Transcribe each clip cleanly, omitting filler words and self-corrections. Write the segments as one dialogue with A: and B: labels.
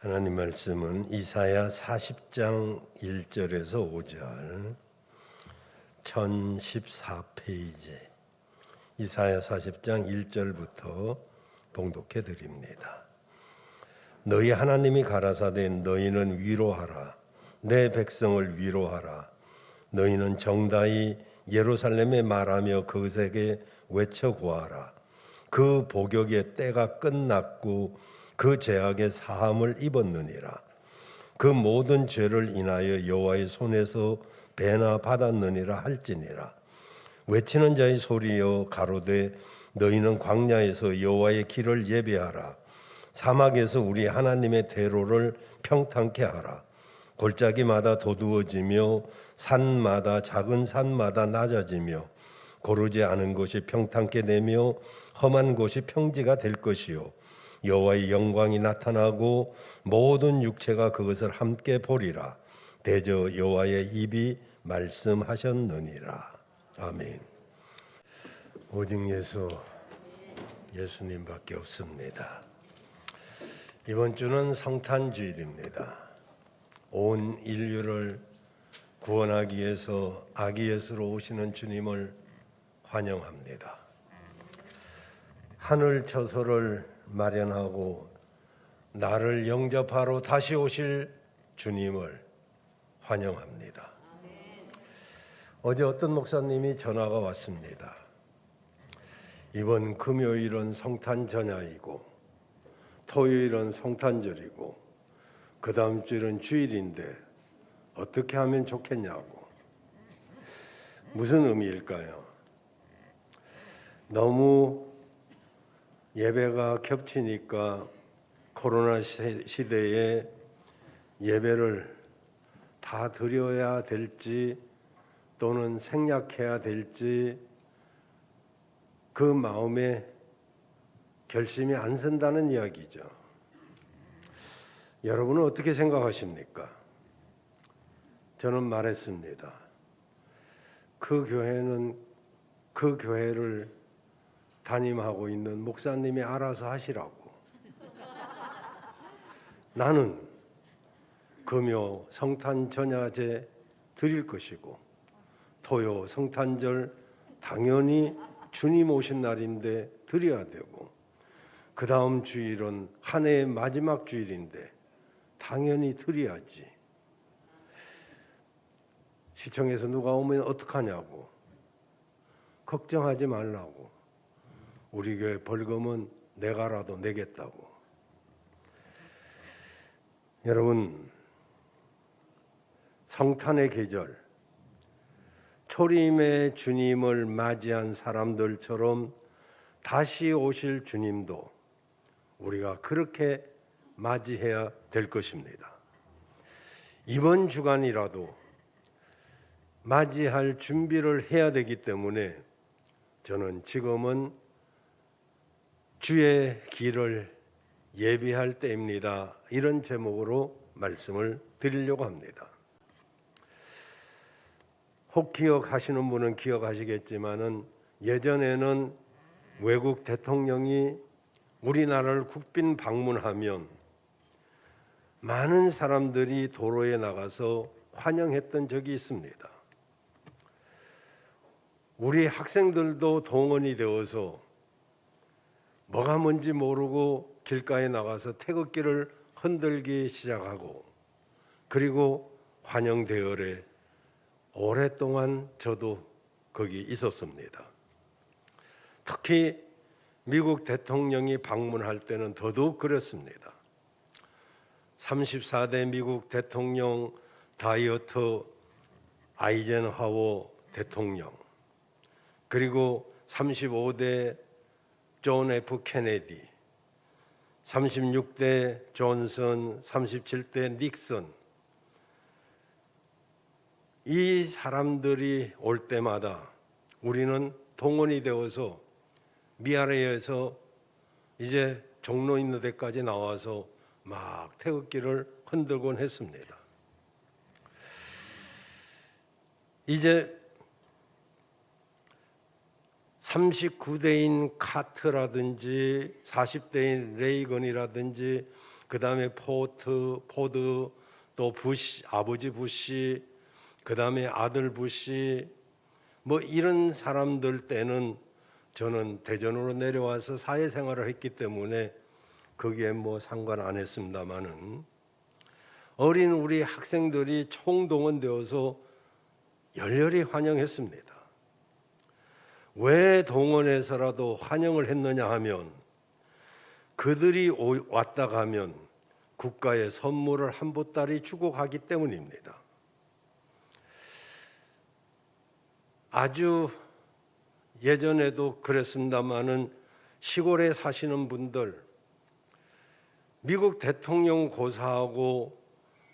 A: 하나님 말씀은 이사야 40장 1절에서 5절 1014페이지 이사야 40장 1절부터 봉독해 드립니다. 너희 하나님이 가라사대 너희는 위로하라. 내 백성을 위로하라. 너희는 정다이 예루살렘에 말하며 그것에게 외쳐 고하라. 그 복역의 때가 끝났고 그 죄악의 사함을 입었느니라. 그 모든 죄를 인하여 여호와의 손에서 배나 받았느니라 할지니라. 외치는 자의 소리여 가로되 너희는 광야에서 여호와의 길을 예배하라. 사막에서 우리 하나님의 대로를 평탄케 하라. 골짜기마다 도두어지며 산마다 작은 산마다 낮아지며 고르지 않은 곳이 평탄케 되며 험한 곳이 평지가 될 것이요 여호와의 영광이 나타나고 모든 육체가 그것을 함께 보리라. 대저 여호와의 입이 말씀하셨느니라. 아멘. 오직 예수님밖에 없습니다. 이번 주는 성탄주일입니다. 온 인류를 구원하기 위해서 아기 예수로 오시는 주님을 환영합니다. 하늘 처소를 마련하고 나를 영접하러 다시 오실 주님을 환영합니다. 어제 어떤 목사님이 전화가 왔습니다. 이번 금요일은 성탄 전야이고 토요일은 성탄절이고 그 다음 주일은 주일인데 어떻게 하면 좋겠냐고. 무슨 의미일까요? 너무 예배가 겹치니까 코로나 시대에 예배를 다 드려야 될지 또는 생략해야 될지 그 마음에 결심이 안 선다는 이야기죠. 여러분은 어떻게 생각하십니까? 저는 말했습니다. 그 교회는 그 교회를 담임하고 있는 목사님이 알아서 하시라고. 나는 금요 성탄 전야제 드릴 것이고 토요 성탄절 당연히 주님 오신 날인데 드려야 되고 그 다음 주일은 한 해의 마지막 주일인데 당연히 드려야지. 시청에서 누가 오면 어떡하냐고. 걱정하지 말라고. 우리 교회 벌금은 내가라도 내겠다고. 여러분, 성탄의 계절, 초림의 주님을 맞이한 사람들처럼 다시 오실 주님도 우리가 그렇게 맞이해야 될 것입니다. 이번 주간이라도 맞이할 준비를 해야 되기 때문에 저는 지금은 주의 길을 예비할 때입니다. 이런 제목으로 말씀을 드리려고 합니다. 혹 기억하시는 분은 기억하시겠지만은 예전에는 외국 대통령이 우리나라를 국빈 방문하면 많은 사람들이 도로에 나가서 환영했던 적이 있습니다. 우리 학생들도 동원이 되어서 뭐가 뭔지 모르고 길가에 나가서 태극기를 흔들기 시작하고 그리고 환영 대열에 오랫동안 저도 거기 있었습니다. 특히 미국 대통령이 방문할 때는 더더욱 그랬습니다. 34대 미국 대통령 다이어트 아이젠하워 대통령 그리고 35대 존 F 케네디 36대 존슨 37대 닉슨 이 사람들이 올 때마다 우리는 동원이 되어서 미아래에서 이제 종로 있는 데까지 나와서 막 태극기를 흔들곤 했습니다. 이제 39대인 카트라든지 40대인 레이건이라든지 그다음에 포드, 또 부시, 아버지 부시, 그다음에 아들 부시, 뭐 이런 사람들 때는 저는 대전으로 내려와서 사회생활을 했기 때문에 거기에 뭐 상관 안 했습니다마는, 어린 우리 학생들이 총동원되어서 열렬히 환영했습니다. 왜 동원해서라도 환영을 했느냐 하면, 그들이 왔다 가면 국가의 선물을 한 보따리 주고 가기 때문입니다. 아주 예전에도 그랬습니다마는 시골에 사시는 분들, 미국 대통령 고사하고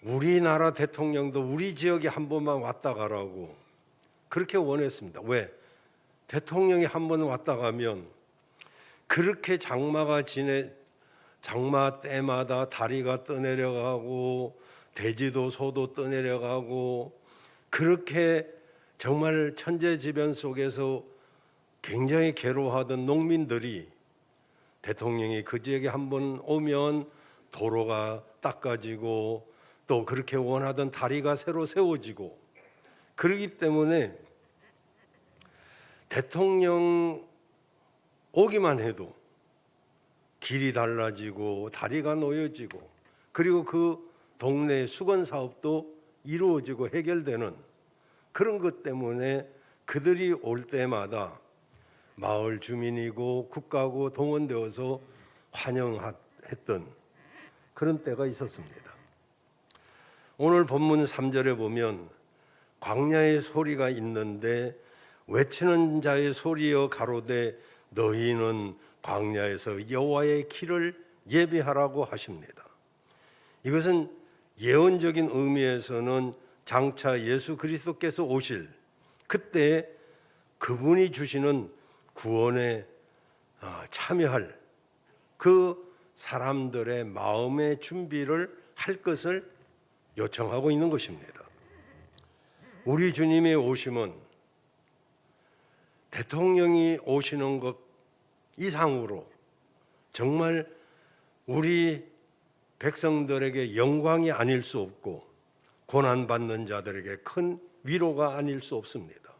A: 우리나라 대통령도 우리 지역에 한 번만 왔다 가라고 그렇게 원했습니다. 왜? 대통령이 한 번 왔다 가면 그렇게 장마 때마다 다리가 떠내려가고 대지도 소도 떠내려가고, 그렇게 정말 천재지변 속에서 굉장히 괴로워하던 농민들이 대통령이 그 지역에 한 번 오면 도로가 닦아지고 또 그렇게 원하던 다리가 새로 세워지고, 그렇기 때문에 대통령 오기만 해도 길이 달라지고 다리가 놓여지고, 그리고 그 동네 수건 사업도 이루어지고 해결되는 그런 것 때문에 그들이 올 때마다 마을 주민이고 국가고 동원되어서 환영했던 그런 때가 있었습니다. 오늘 본문 3절에 보면 광야의 소리가 있는데 외치는 자의 소리여 가로되 너희는 광야에서 여호와의 길을 예비하라고 하십니다. 이것은 예언적인 의미에서는 장차 예수 그리스도께서 오실 그때 그분이 주시는 구원에 참여할 그 사람들의 마음의 준비를 할 것을 요청하고 있는 것입니다. 우리 주님의 오심은 대통령이 오시는 것 이상으로 정말 우리 백성들에게 영광이 아닐 수 없고 고난받는 자들에게 큰 위로가 아닐 수 없습니다.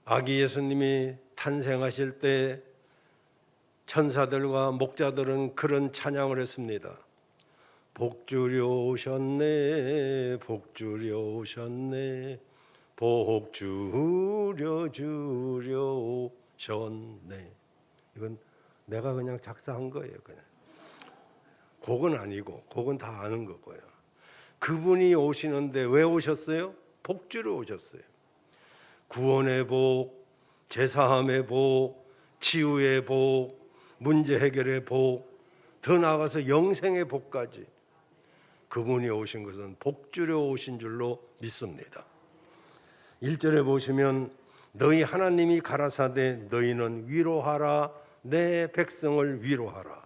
A: 아기 예수님이 탄생하실 때 천사들과 목자들은 그런 찬양을 했습니다. 복주려 오셨네, 복주려 오셨네, 복주려 주려 오셨네. 이건 내가 그냥 작사한 거예요. 그냥 곡은 아니고, 곡은 다 아는 거고요. 그분이 오시는데 왜 오셨어요? 복주려 오셨어요. 구원의 복, 제사함의 복, 치유의 복, 문제 해결의 복, 더 나아가서 영생의 복까지 그분이 오신 것은 복주려 오신 줄로 믿습니다. 1절에 보시면 너희 하나님이 가라사대 너희는 위로하라 내 백성을 위로하라.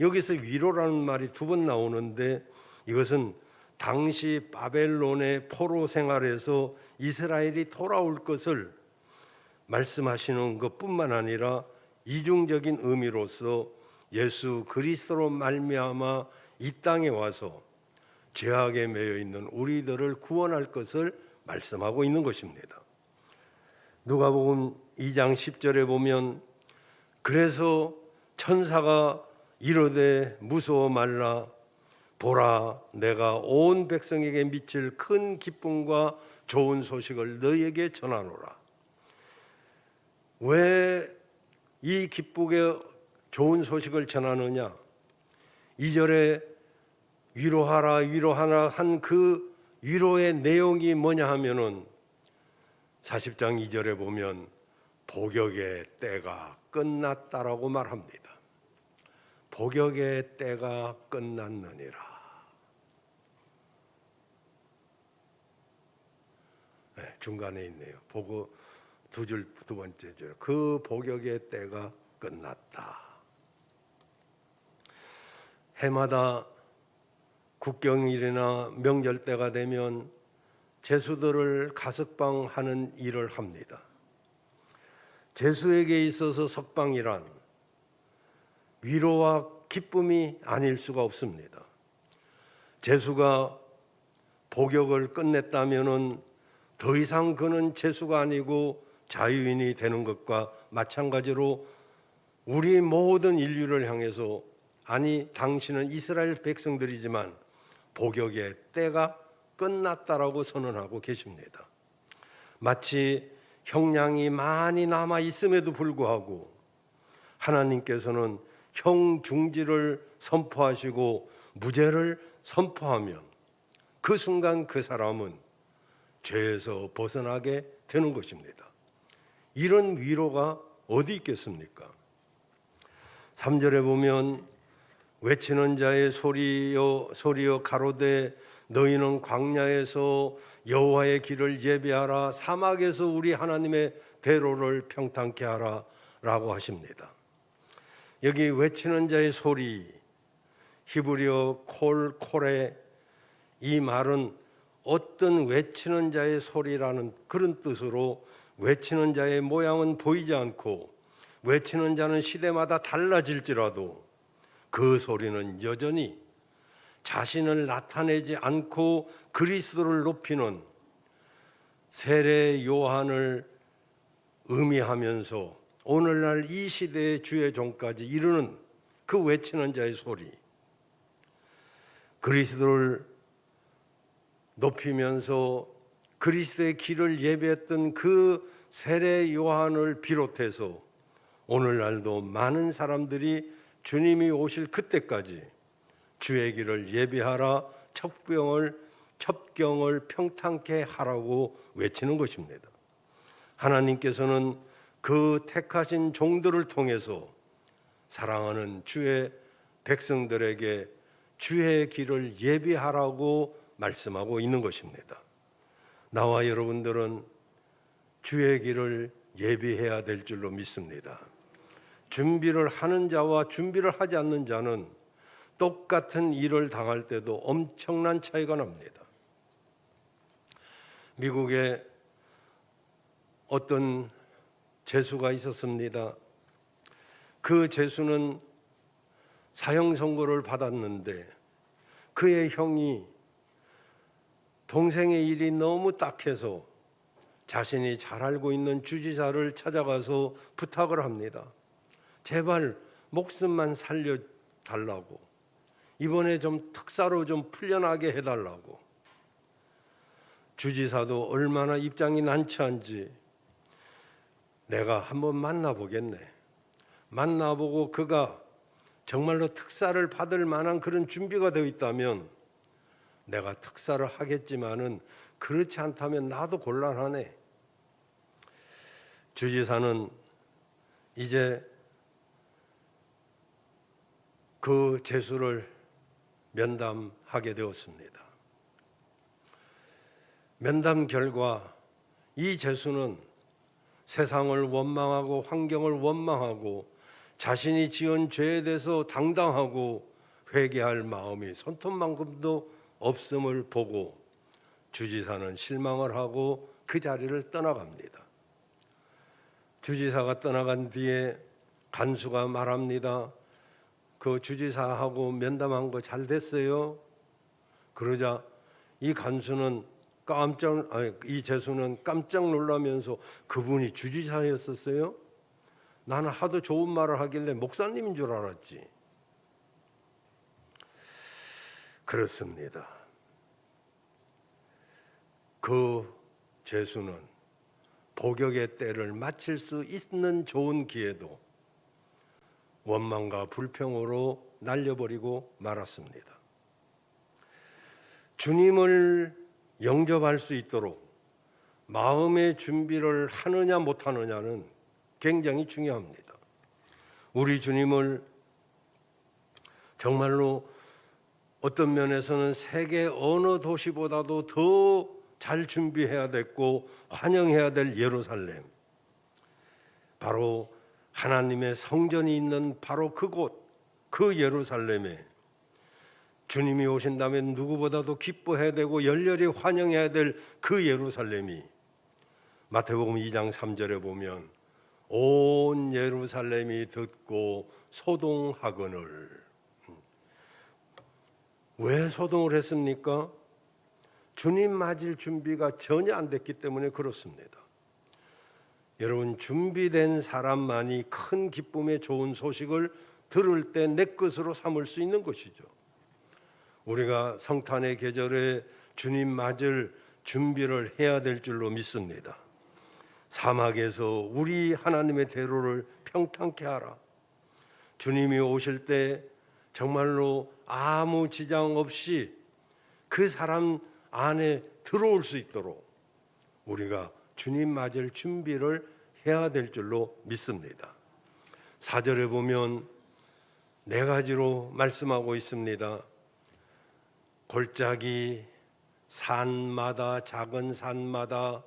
A: 여기서 위로라는 말이 두 번 나오는데, 이것은 당시 바벨론의 포로 생활에서 이스라엘이 돌아올 것을 말씀하시는 것뿐만 아니라 이중적인 의미로서 예수 그리스도로 말미암아 이 땅에 와서 죄악에 매여 있는 우리들을 구원할 것을 말씀하고 있는 것입니다. 누가복음 2장 10절에 보면 그래서 천사가 이르되 무서워 말라 보라 내가 온 백성에게 미칠 큰 기쁨과 좋은 소식을 너희에게 전하노라. 왜 이 기쁘게 좋은 소식을 전하느냐? 2절에 위로하라 위로하라 한 그 위로의 내용이 뭐냐 하면은 40장 2절에 보면 복역의 때가 끝났다라고 말합니다. 복역의 때가 끝났느니라. 네, 중간에 있네요. 보고 두 번째 줄. 그 복역의 때가 끝났다. 해마다 국경일이나 명절 때가 되면 제수들을 가석방하는 일을 합니다. 제수에게 있어서 석방이란 위로와 기쁨이 아닐 수가 없습니다. 제수가 복역을 끝냈다면은 더 이상 그는 제수가 아니고 자유인이 되는 것과 마찬가지로 우리 모든 인류를 향해서 아니 당신은 이스라엘 백성들이지만 복역의 때가 끝났다라고 선언하고 계십니다. 마치 형량이 많이 남아 있음에도 불구하고 하나님께서는 형 중지를 선포하시고 무죄를 선포하면 그 순간 그 사람은 죄에서 벗어나게 되는 것입니다. 이런 위로가 어디 있겠습니까? 3절에 보면 외치는 자의 소리여 가로되 너희는 광야에서 여호와의 길을 예비하라 사막에서 우리 하나님의 대로를 평탄케 하라 라고 하십니다. 여기 외치는 자의 소리, 히브리어 콜의 이 말은 어떤 외치는 자의 소리라는 그런 뜻으로 외치는 자의 모양은 보이지 않고 외치는 자는 시대마다 달라질지라도 그 소리는 여전히 자신을 나타내지 않고 그리스도를 높이는 세례 요한을 의미하면서 오늘날 이 시대의 주의 종까지 이르는 그 외치는 자의 소리, 그리스도를 높이면서 그리스도의 길을 예배했던 그 세례 요한을 비롯해서 오늘날도 많은 사람들이 주님이 오실 그때까지 주의 길을 예비하라 첩경을 평탄케 하라고 외치는 것입니다. 하나님께서는 그 택하신 종들을 통해서 사랑하는 주의 백성들에게 주의 길을 예비하라고 말씀하고 있는 것입니다. 나와 여러분들은 주의 길을 예비해야 될 줄로 믿습니다. 준비를 하는 자와 준비를 하지 않는 자는 똑같은 일을 당할 때도 엄청난 차이가 납니다. 미국에 어떤 죄수가 있었습니다. 그 죄수는 사형 선고를 받았는데 그의 형이 동생의 일이 너무 딱해서 자신이 잘 알고 있는 주지사를 찾아가서 부탁을 합니다. 제발 목숨만 살려달라고, 이번에 좀 특사로 좀 풀려나게 해달라고. 주지사도 얼마나 입장이 난처한지 내가 한번 만나보겠네. 만나보고 그가 정말로 특사를 받을 만한 그런 준비가 되어 있다면 내가 특사를 하겠지만은 그렇지 않다면 나도 곤란하네. 주지사는 이제 그 죄수를 면담하게 되었습니다. 면담 결과 이 죄수는 세상을 원망하고 환경을 원망하고 자신이 지은 죄에 대해서 당당하고 회개할 마음이 손톱만큼도 없음을 보고 주지사는 실망을 하고 그 자리를 떠나갑니다. 주지사가 떠나간 뒤에 간수가 말합니다. 그 주지사하고 면담한 거 잘 됐어요? 그러자 이 간수는 이 죄수는 깜짝 놀라면서 그분이 주지사였었어요? 나는 하도 좋은 말을 하길래 목사님인 줄 알았지. 그렇습니다. 그 죄수는 복역의 때를 마칠 수 있는 좋은 기회도 원망과 불평으로 날려버리고 말았습니다. 주님을 영접할 수 있도록 마음의 준비를 하느냐 못하느냐는 굉장히 중요합니다. 우리 주님을 정말로 어떤 면에서는 세계 어느 도시보다도 더 잘 준비해야 됐고 환영해야 될 예루살렘, 바로 하나님의 성전이 있는 바로 그곳, 그 예루살렘에 주님이 오신다면 누구보다도 기뻐해야 되고 열렬히 환영해야 될 그 예루살렘이 마태복음 2장 3절에 보면 온 예루살렘이 듣고 소동하거늘, 왜 소동을 했습니까? 주님 맞을 준비가 전혀 안 됐기 때문에 그렇습니다. 여러분, 준비된 사람만이 큰 기쁨의 좋은 소식을 들을 때 내 것으로 삼을 수 있는 것이죠. 우리가 성탄의 계절에 주님 맞을 준비를 해야 될 줄로 믿습니다. 사막에서 우리 하나님의 대로를 평탄케 하라. 주님이 오실 때 정말로 아무 지장 없이 그 사람 안에 들어올 수 있도록 우리가 주님 맞을 준비를 해야 될 줄로 믿습니다. 4절에 보면 4가지로 말씀하고 있습니다. 골짜기, 산마다, 작은 산마다,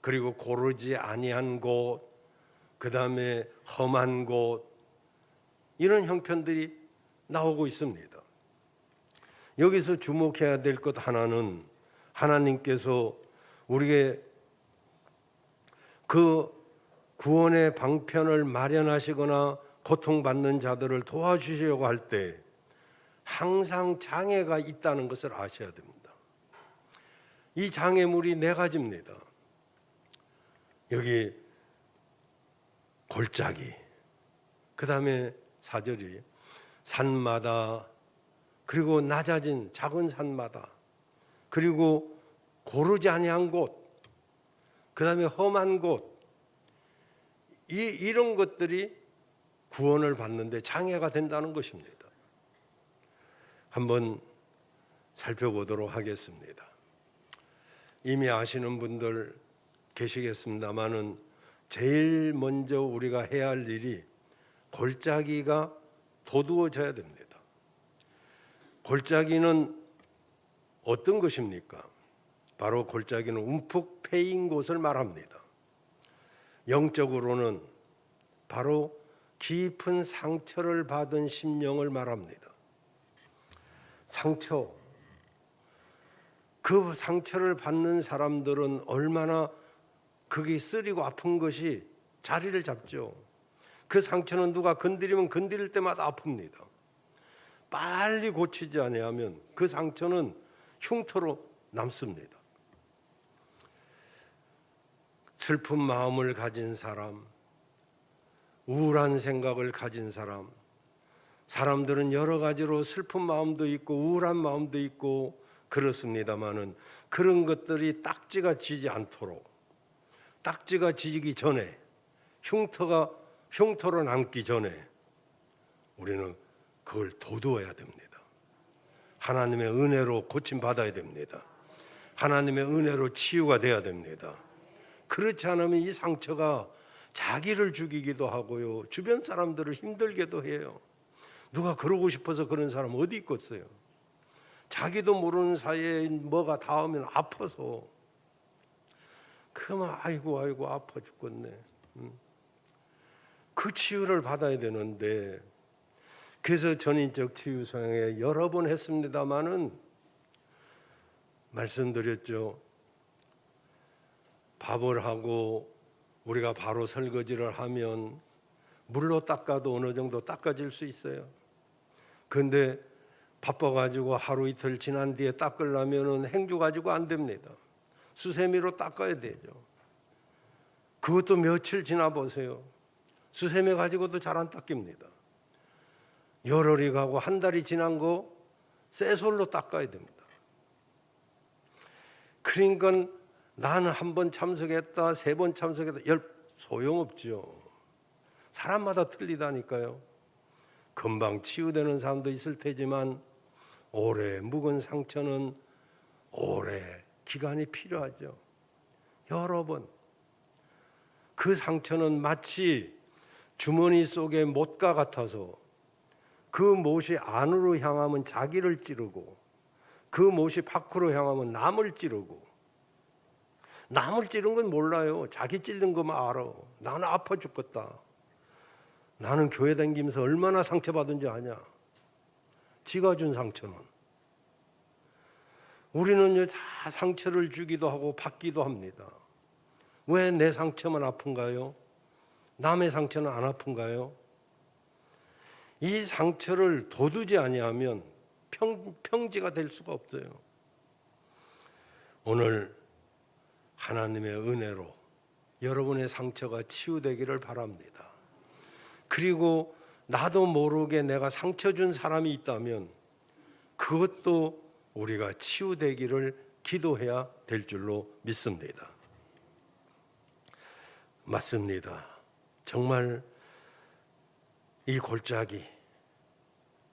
A: 그리고 고르지 아니한 곳, 그 다음에 험한 곳, 이런 형편들이 나오고 있습니다. 여기서 주목해야 될 것 하나는 하나님께서 우리에게 그 구원의 방편을 마련하시거나 고통받는 자들을 도와주시려고 할 때 항상 장애가 있다는 것을 아셔야 됩니다. 이 장애물이 4가지입니다. 여기 골짜기, 그 다음에 4절이 산마다, 그리고 낮아진 작은 산마다, 그리고 고르지 아니한 곳, 그 다음에 험한 곳, 이런 것들이 구원을 받는데 장애가 된다는 것입니다. 한번 살펴보도록 하겠습니다. 이미 아시는 분들 계시겠습니다만은 제일 먼저 우리가 해야 할 일이 골짜기가 도두어져야 됩니다. 골짜기는 어떤 것입니까? 바로 골짜기는 움푹 패인 곳을 말합니다. 영적으로는 바로 깊은 상처를 받은 심령을 말합니다. 상처, 그 상처를 받는 사람들은 얼마나 그게 쓰리고 아픈 것이 자리를 잡죠. 그 상처는 누가 건드리면 건드릴 때마다 아픕니다. 빨리 고치지 아니하면 그 상처는 흉터로 남습니다. 슬픈 마음을 가진 사람, 우울한 생각을 가진 사람, 사람들은 여러 가지로 슬픈 마음도 있고 우울한 마음도 있고 그렇습니다마는 그런 것들이 딱지가 지지 않도록, 딱지가 지기 전에, 흉터로 남기 전에 우리는 그걸 도두어야 됩니다. 하나님의 은혜로 고침받아야 됩니다. 하나님의 은혜로 치유가 돼야 됩니다. 그렇지 않으면 이 상처가 자기를 죽이기도 하고요, 주변 사람들을 힘들게도 해요. 누가 그러고 싶어서 그런 사람 어디 있겠어요? 자기도 모르는 사이에 뭐가 닿으면 아파서 그만 아이고 아파 죽겠네. 그 치유를 받아야 되는데, 그래서 전인적 치유성에 여러 번 했습니다마는 말씀드렸죠. 밥을 하고 우리가 바로 설거지를 하면 물로 닦아도 어느 정도 닦아질 수 있어요. 그런데 바빠가지고 하루 이틀 지난 뒤에 닦으려면 행주 가지고 안 됩니다. 수세미로 닦아야 되죠. 그것도 며칠 지나 보세요. 수세미 가지고도 잘 안 닦입니다. 열흘이 가고 한 달이 지난 거 쇠솔로 닦아야 됩니다. 그러니까 나는 1번 참석했다, 3번 참석했다, 소용없죠. 사람마다 틀리다니까요. 금방 치유되는 사람도 있을 테지만 오래 묵은 상처는 오래 기간이 필요하죠. 여러 번. 그 상처는 마치 주머니 속의 못과 같아서 그 못이 안으로 향하면 자기를 찌르고 그 못이 밖으로 향하면 남을 찌르고, 남을 찌른 건 몰라요. 자기 찔린 것만 알아. 나는 아파 죽겠다. 나는 교회 다니면서 얼마나 상처받은 줄 아냐. 지가 준 상처는. 우리는요, 다 상처를 주기도 하고 받기도 합니다. 왜 내 상처만 아픈가요? 남의 상처는 안 아픈가요? 이 상처를 돋우지 아니하면 평지가 될 수가 없어요. 오늘 하나님의 은혜로 여러분의 상처가 치유되기를 바랍니다. 그리고 나도 모르게 내가 상처 준 사람이 있다면 그것도 우리가 치유되기를 기도해야 될 줄로 믿습니다. 맞습니다. 정말 이 골짜기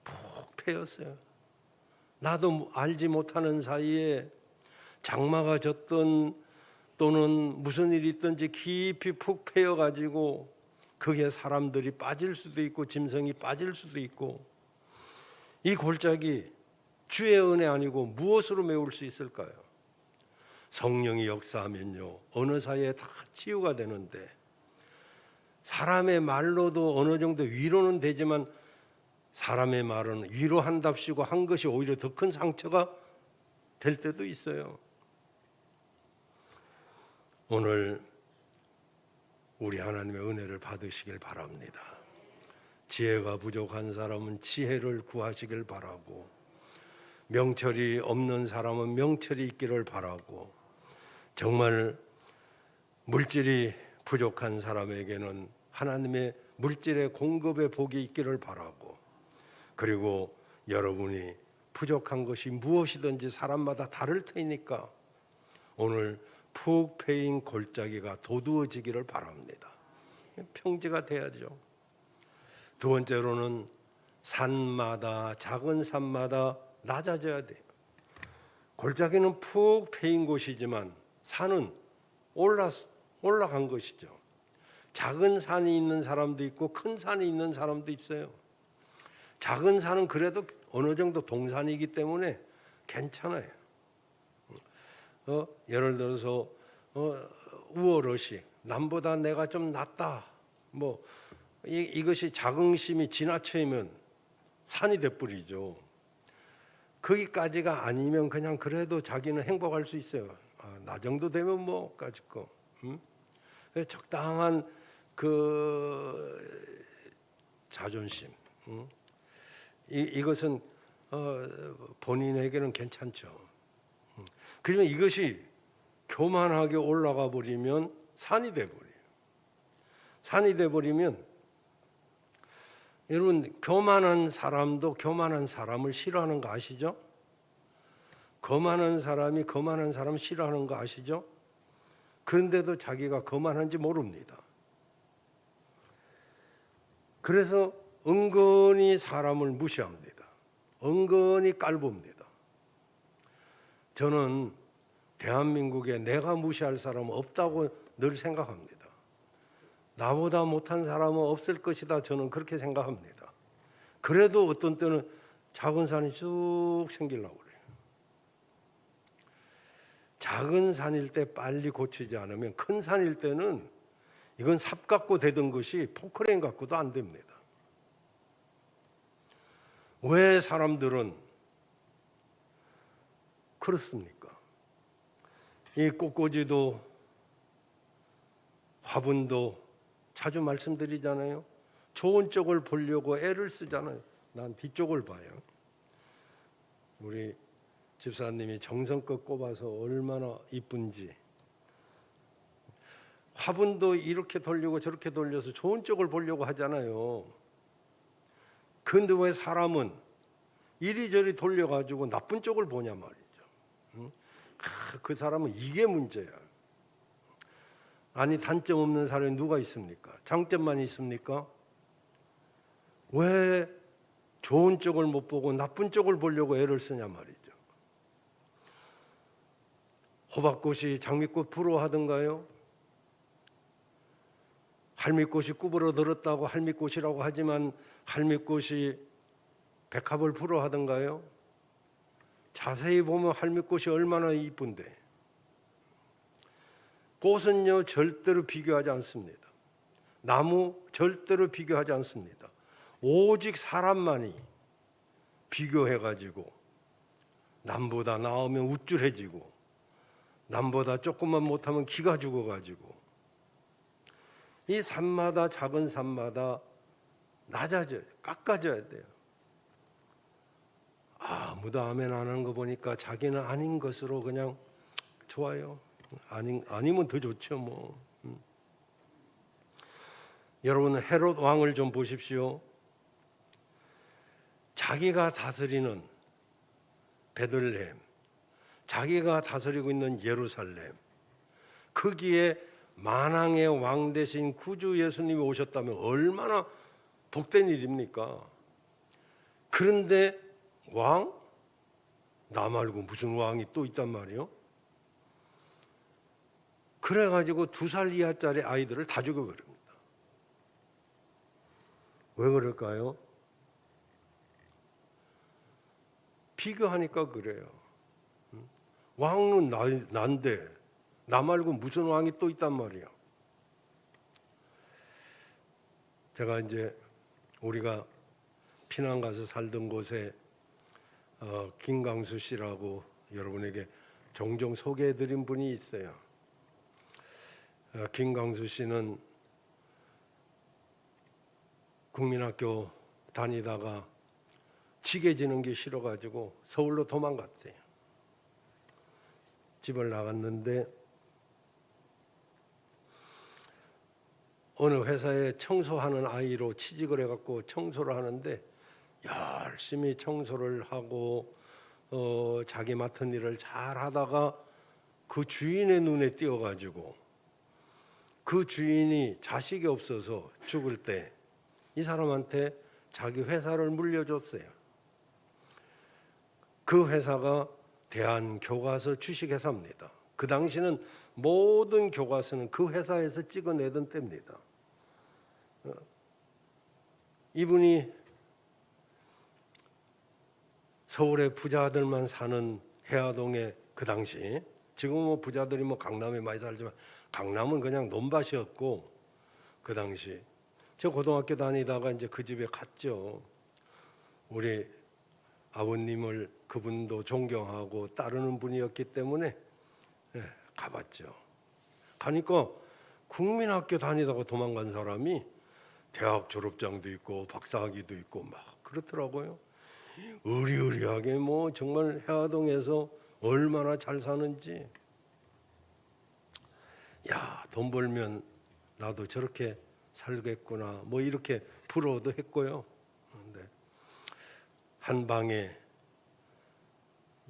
A: 푹 패였어요. 나도 알지 못하는 사이에 장마가 졌던 또는 무슨 일이 있든지 깊이 푹 패여가지고 거기에 사람들이 빠질 수도 있고 짐승이 빠질 수도 있고, 이 골짜기 주의 은혜 아니고 무엇으로 메울 수 있을까요? 성령이 역사하면요 어느 사이에 다 치유가 되는데, 사람의 말로도 어느 정도 위로는 되지만 사람의 말은 위로한답시고 한 것이 오히려 더 큰 상처가 될 때도 있어요. 오늘 우리 하나님의 은혜를 받으시길 바랍니다. 지혜가 부족한 사람은 지혜를 구하시길 바라고, 명철이 없는 사람은 명철이 있기를 바라고, 정말 물질이 부족한 사람에게는 하나님의 물질의 공급의 복이 있기를 바라고, 그리고 여러분이 부족한 것이 무엇이든지 사람마다 다를 테니까 오늘 푹 패인 골짜기가 도두어지기를 바랍니다. 평지가 돼야죠. 두 번째로는 산마다, 작은 산마다 낮아져야 돼요. 골짜기는 푹 패인 곳이지만 산은 올라간 것이죠. 작은 산이 있는 사람도 있고 큰 산이 있는 사람도 있어요. 작은 산은 그래도 어느 정도 동산이기 때문에 괜찮아요. 예를 들어서 우월의식, 남보다 내가 좀 낫다, 이것이 자긍심이 지나치면 산이 돼버리죠. 거기까지가 아니면 그냥 그래도 자기는 행복할 수 있어요. 나 정도 되면 뭐까지 거. 적당한 그 자존심, 이것은 본인에게는 괜찮죠. 그러면 이것이 교만하게 올라가 버리면 산이 돼버려요. 산이 돼버리면, 여러분 교만한 사람도 교만한 사람을 싫어하는 거 아시죠? 거만한 사람이 거만한 사람 싫어하는 거 아시죠? 그런데도 자기가 거만한지 모릅니다. 그래서 은근히 사람을 무시합니다. 은근히 깔봅니다. 저는 대한민국에 내가 무시할 사람은 없다고 늘 생각합니다. 나보다 못한 사람은 없을 것이다, 저는 그렇게 생각합니다. 그래도 어떤 때는 작은 산이 쑥 생기려고 그래요. 작은 산일 때 빨리 고치지 않으면 큰 산일 때는 이건 삽 갖고 되던 것이 포크레인 갖고도 안 됩니다. 왜 사람들은 그렇습니까? 이 꽃꽂이도 화분도 자주 말씀드리잖아요. 좋은 쪽을 보려고 애를 쓰잖아요. 난 뒤쪽을 봐요. 우리 집사님이 정성껏 꼽아서 얼마나 이쁜지. 화분도 이렇게 돌리고 저렇게 돌려서 좋은 쪽을 보려고 하잖아요. 그런데 왜 사람은 이리저리 돌려가지고 나쁜 쪽을 보냐 말이죠. 그 사람은 이게 문제야. 아니, 단점 없는 사람이 누가 있습니까? 장점만 있습니까? 왜 좋은 쪽을 못 보고 나쁜 쪽을 보려고 애를 쓰냐 말이죠. 호박꽃이 장미꽃 부러워하던가요? 할미꽃이 구부러들었다고 할미꽃이라고 하지만 할미꽃이 백합을 부러워하던가요? 자세히 보면 할미꽃이 얼마나 이쁜데. 꽃은요 절대로 비교하지 않습니다. 나무 절대로 비교하지 않습니다. 오직 사람만이 비교해가지고 남보다 나으면 우쭐해지고 남보다 조금만 못하면 기가 죽어가지고, 이 산마다 작은 산마다 낮아져요. 깎아져야 돼요. 아무도 아멘 안 하는 거 보니까 자기는 아닌 것으로 그냥 좋아요. 아니면 더 좋죠 뭐. 여러분 헤롯 왕을 좀 보십시오. 자기가 다스리는 베들레헴, 자기가 다스리고 있는 예루살렘, 거기에 만왕의 왕 대신 구주 예수님이 오셨다면 얼마나 복된 일입니까? 그런데 왕? 나 말고 무슨 왕이 또 있단 말이요? 그래가지고 2살 이하짜리 아이들을 다 죽여버립니다. 왜 그럴까요? 비교하니까 그래요. 왕은 난데 나 말고 무슨 왕이 또 있단 말이에요. 제가 이제 우리가 피난 가서 살던 곳에 김강수 씨라고 여러분에게 종종 소개해드린 분이 있어요. 김강수 씨는 국민학교 다니다가 지게 지는 게 싫어가지고 서울로 도망갔대요. 집을 나갔는데 어느 회사에 청소하는 아이로 취직을 해갖고 청소를 하는데 열심히 청소를 하고 자기 맡은 일을 잘 하다가 그 주인의 눈에 띄어가지고 그 주인이 자식이 없어서 죽을 때 이 사람한테 자기 회사를 물려줬어요. 그 회사가 대한교과서 주식회사입니다. 그 당시는 모든 교과서는 그 회사에서 찍어내던 때입니다. 이분이 서울의 부자들만 사는 해화동에 그 당시, 지금은 뭐 부자들이 뭐 강남에 많이 살지만 강남은 그냥 논밭이었고, 그 당시 저 고등학교 다니다가 이제 그 집에 갔죠. 우리 아버님을 그분도 존경하고 따르는 분이었기 때문에 가봤죠. 가니까 국민학교 다니다가 도망간 사람이 대학 졸업장도 있고 박사학위도 있고 막 그렇더라고요. 의리의리하게 뭐 정말 해화동에서 얼마나 잘 사는지. 야, 돈 벌면 나도 저렇게 살겠구나 뭐 이렇게 부러워도 했고요. 근데 한 방에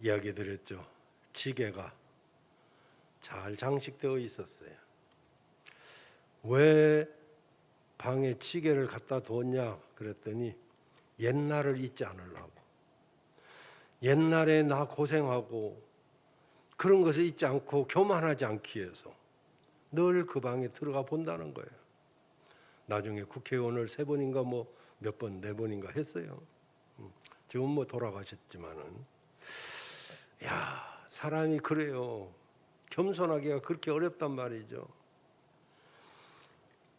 A: 이야기 드렸죠. 지게가 잘 장식되어 있었어요. 왜 방에 지게를 갖다 뒀냐 그랬더니 옛날을 잊지 않으려고, 옛날에 나 고생하고 그런 것을 잊지 않고 교만하지 않기 위해서 늘 그 방에 들어가 본다는 거예요. 나중에 국회의원을 3번인가 뭐 몇 번, 4번인가 했어요. 지금 뭐 돌아가셨지만은. 야, 사람이 그래요. 겸손하기가 그렇게 어렵단 말이죠.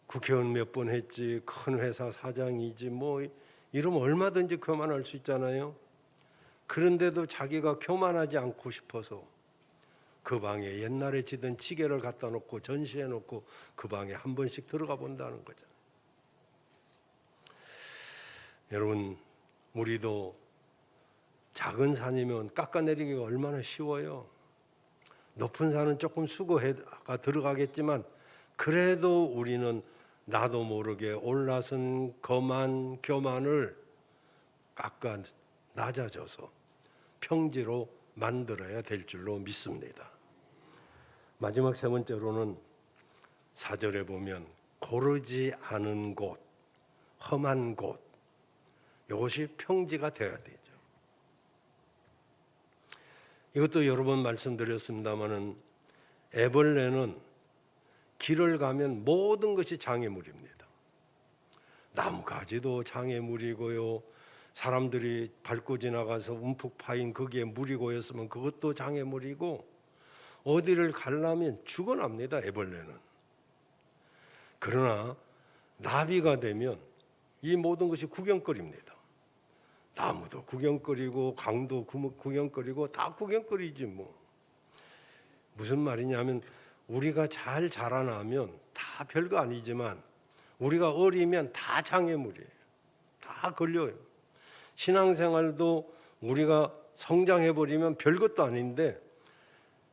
A: 국회의원 몇 번 했지, 큰 회사 사장이지 뭐 이러면 얼마든지 교만할 수 있잖아요. 그런데도 자기가 교만하지 않고 싶어서 그 방에 옛날에 지던 지게를 갖다 놓고 전시해 놓고 그 방에 한 번씩 들어가 본다는 거잖아요. 여러분, 우리도 작은 산이면 깎아내리기가 얼마나 쉬워요. 높은 산은 조금 수고가 들어가겠지만 그래도 우리는 나도 모르게 올라선 거만 교만을 깎아 낮아져서 평지로 만들어야 될 줄로 믿습니다. 마지막 3번째로는 4절에 보면 고르지 않은 곳, 험한 곳, 이것이 평지가 되어야 되죠. 이것도 여러 번 말씀드렸습니다마는 애벌레는 길을 가면 모든 것이 장애물입니다. 나무가지도 장애물이고요. 사람들이 밟고 지나가서 움푹 파인 거기에 물이 고였으면 그것도 장애물이고, 어디를 가려면 죽어납니다, 애벌레는. 그러나 나비가 되면 이 모든 것이 구경거리입니다. 나무도 구경거리고 강도 구경거리고 다 구경거리지 뭐. 무슨 말이냐면 우리가 잘 자라나면 다 별거 아니지만 우리가 어리면 다 장애물이에요. 다 걸려요. 신앙생활도 우리가 성장해버리면 별것도 아닌데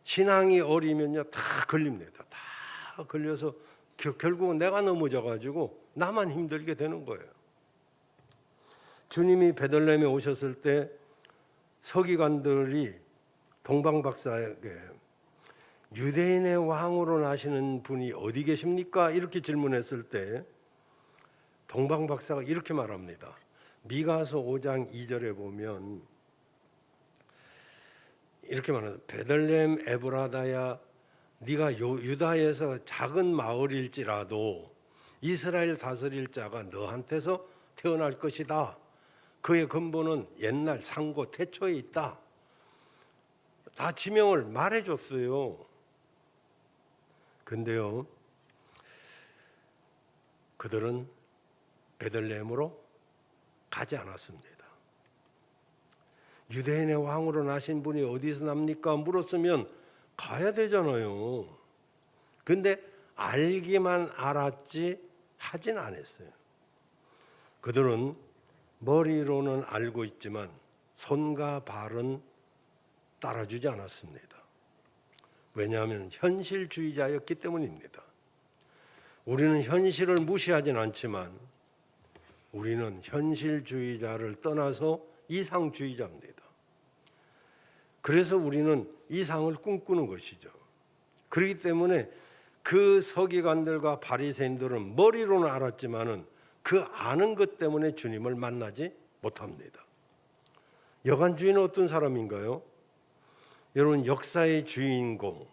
A: 신앙이 어리면요 다 걸립니다. 다 걸려서 결국은 내가 넘어져가지고 나만 힘들게 되는 거예요. 주님이 베들레헴에 오셨을 때 서기관들이 동방박사에게 유대인의 왕으로 나시는 분이 어디 계십니까? 이렇게 질문했을 때 동방박사가 이렇게 말합니다. 미가서 5장 2절에 보면 이렇게 말합니다. 베들레헴 에브라다야 네가 유다에서 작은 마을일지라도 이스라엘 다스릴 자가 너한테서 태어날 것이다. 그의 근본은 옛날 상고 태초에 있다. 다 지명을 말해줬어요. 근데요, 그들은 베들레헴으로 가지 않았습니다. 유대인의 왕으로 나신 분이 어디서 납니까? 물었으면 가야 되잖아요. 근데 알기만 알았지 하진 않았어요. 그들은 머리로는 알고 있지만 손과 발은 따라주지 않았습니다. 왜냐하면 현실주의자였기 때문입니다. 우리는 현실을 무시하진 않지만 우리는 현실주의자를 떠나서 이상주의자입니다. 그래서 우리는 이상을 꿈꾸는 것이죠. 그렇기 때문에 그 서기관들과 바리새인들은 머리로는 알았지만은 그 아는 것 때문에 주님을 만나지 못합니다. 여관 주인은 어떤 사람인가요? 여러분, 역사의 주인공,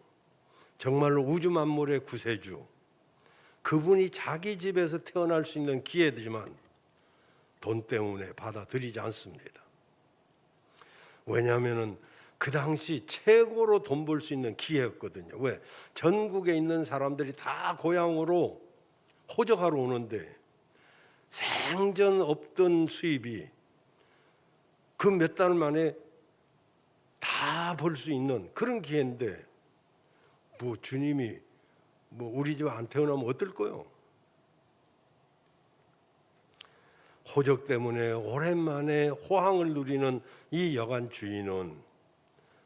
A: 정말로 우주 만물의 구세주, 그분이 자기 집에서 태어날 수 있는 기회지만 돈 때문에 받아들이지 않습니다. 왜냐하면 그 당시 최고로 돈 벌 수 있는 기회였거든요. 왜? 전국에 있는 사람들이 다 고향으로 호적하러 오는데 생전 없던 수입이 그 몇 달 만에 다 벌 수 있는 그런 기회인데 뭐 주님이 우리 집 안 태어나면 어떨 거요? 호적 때문에 오랜만에 호황을 누리는 이 여관 주인은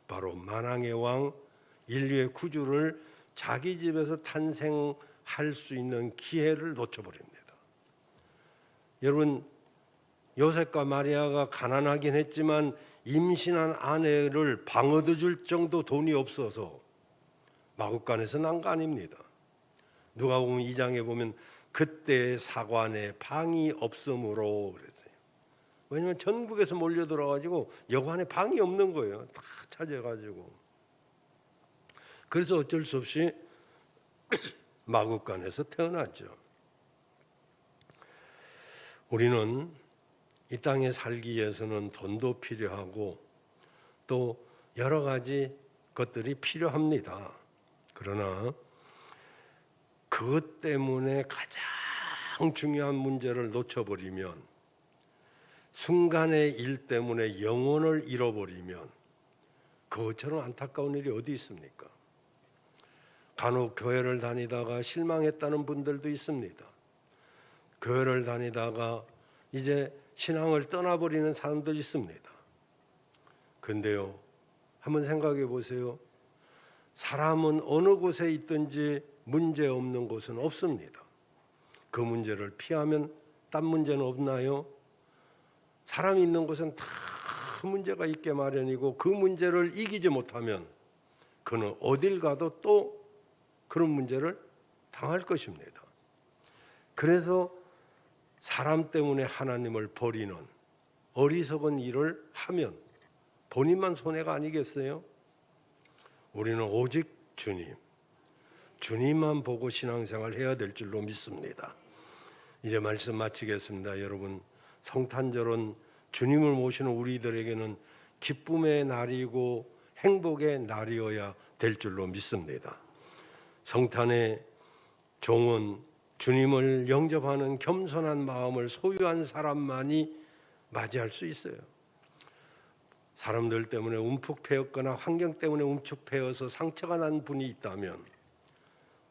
A: 바로 만왕의 왕 인류의 구주를 자기 집에서 탄생할 수 있는 기회를 놓쳐버립니다. 여러분, 요셉과 마리아가 가난하긴 했지만 임신한 아내를 방어해 줄 정도 돈이 없어서 마구간에서 난 거 아닙니다. 누가복음 2장에 보면 그때 사관에 방이 없으므로 그랬어요. 왜냐하면 전국에서 몰려들어가지고 여관에 방이 없는 거예요. 다 찾아가지고. 그래서 어쩔 수 없이 마구간에서 태어났죠. 우리는 이 땅에 살기 위해서는 돈도 필요하고 또 여러 가지 것들이 필요합니다. 그러나 그것 때문에 가장 중요한 문제를 놓쳐버리면, 순간의 일 때문에 영혼을 잃어버리면 그것처럼 안타까운 일이 어디 있습니까? 간혹 교회를 다니다가 실망했다는 분들도 있습니다. 교회를 다니다가 이제 신앙을 떠나버리는 사람도 있습니다. 근데요, 한번 생각해 보세요. 사람은 어느 곳에 있든지 문제 없는 곳은 없습니다. 그 문제를 피하면 딴 문제는 없나요? 사람이 있는 곳은 다 문제가 있게 마련이고 그 문제를 이기지 못하면 그는 어딜 가도 또 그런 문제를 당할 것입니다. 그래서 사람 때문에 하나님을 버리는 어리석은 일을 하면 본인만 손해가 아니겠어요? 우리는 오직 주님만 보고 신앙생활 해야 될 줄로 믿습니다. 이제 말씀 마치겠습니다. 여러분, 성탄절은 주님을 모시는 우리들에게는 기쁨의 날이고 행복의 날이어야 될 줄로 믿습니다. 성탄의 종은 주님을 영접하는 겸손한 마음을 소유한 사람만이 맞이할 수 있어요. 사람들 때문에 움푹패였거나 환경 때문에 움푹패여서 상처가 난 분이 있다면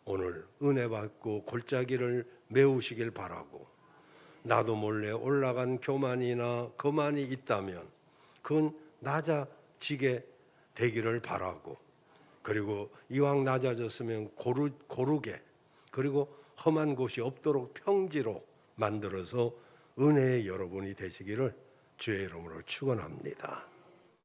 A: 오늘 은혜 받고 골짜기를 메우시길 바라고, 나도 몰래 올라간 교만이나 거만이 있다면 그건 높아지게 되기를 바라고, 그리고 이왕 낮아졌으면 고르게, 그리고 험한 곳이 없도록 평지로 만들어서 은혜의 여러분이 되시기를 주의 이름으로 축원합니다.